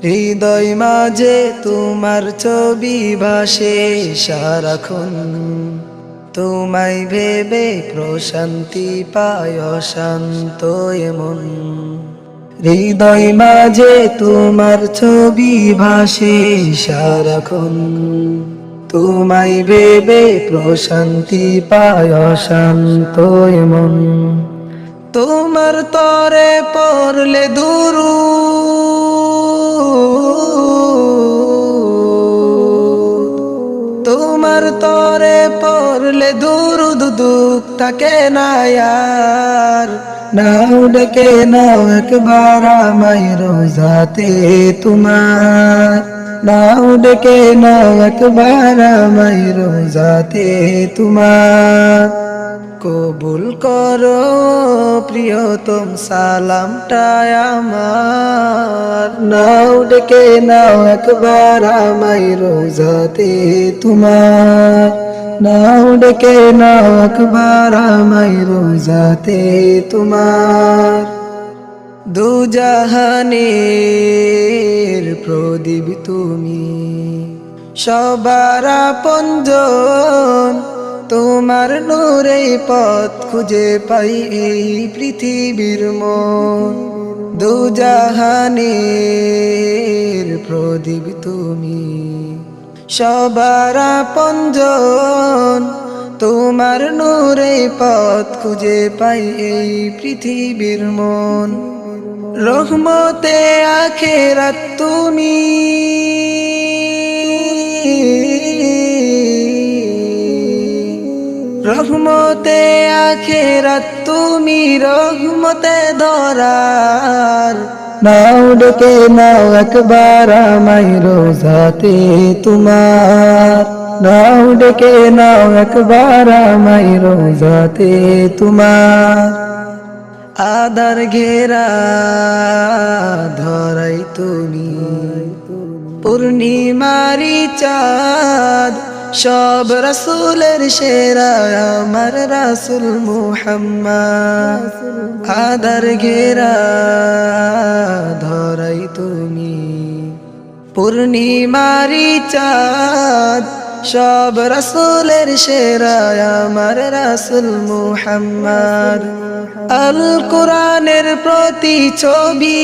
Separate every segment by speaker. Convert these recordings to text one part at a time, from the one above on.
Speaker 1: হৃদয় মাঝে তোমার ছবি ভাসে সারাক্ষণ, তোমায় ভেবে প্রশান্তি পায় শান্ত এমন। হৃদয় মাঝে তোমার ছবি ভাসে সারাক্ষণ, তোমায় ভেবে প্রশান্তি পায় শান্ত এমন। তোমার তরে পড়লে তোমার তরে পড়লে দুরুদ দুঃখ থাকে না আর। নাও ডেকে নাও একবার আমায় রোজাতে তোমার, নাও ডেকে নাও একবার আমায় রোজাতে তোমার। কবুল করো প্রিয়তম সালামটা আমার, নাও ডেকে নাও একবার আমায় রোজাতে তোমার, নাও ডেকে নাও একবার আমায় রোজাতে তোমার। দুজাহানের প্রদীপ তুমি, সবার আপনজন, তোমার নূরে পথ খুঁজে পাই এই পৃথিবীর মন। দুজাহানের প্রদীপ তুমি, সবার আপনজন, তোমার নূরে পথ খুঁজে পাই এই পৃথিবীর মন। রহমতে আখেরাত তুমি, রহমতে আখেরাত তুমি, রহমতে ধরার। নাও ডেকে নাও একবার আমায় রোজাতে তোমার, নাও ডেকে নাও একবার আমায় রোজাতে তোমার। আধার ঘেরা ধরাই তুমি, পূর্ণিমারি চাঁদ, সব রাসূলের সেরা আমার রাসূল মুহাম্মদ। আধার ঘেরা ধরাই তুমি, পূর্ণিমারি চাঁদ, সব রাসূলের সেরা আমার রাসূল মুহাম্মদ। আল কোরআনের প্রতি ছবি,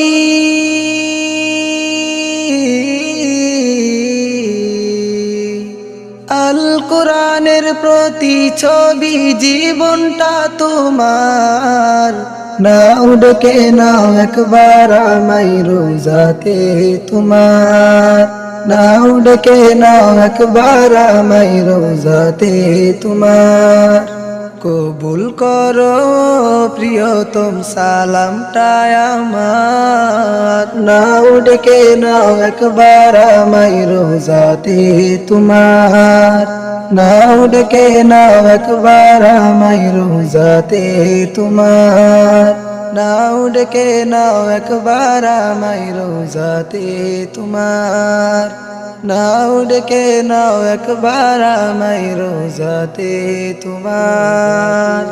Speaker 1: আল কোরআনের প্রতি ছবি, জীবনটা তোমার। নাও ডেকে নাও একবার আমায় রোজাতে তোমার, নাও ডেকে নাও একবার আমায় রোজাতে তোমার। কবুল করো প্রিয়তম সালামটা আমার, নাও ডেকে নাও একবার আমায় রোজাতে তোমার, নাও ডেকে নাও একবার আমায় রোজাতে তোমার, নাও ডেকে নাও একবার আমায় রোজাতে তোমার, নাও ডেকে নাও একবার আমায় রোজাতে তোমার।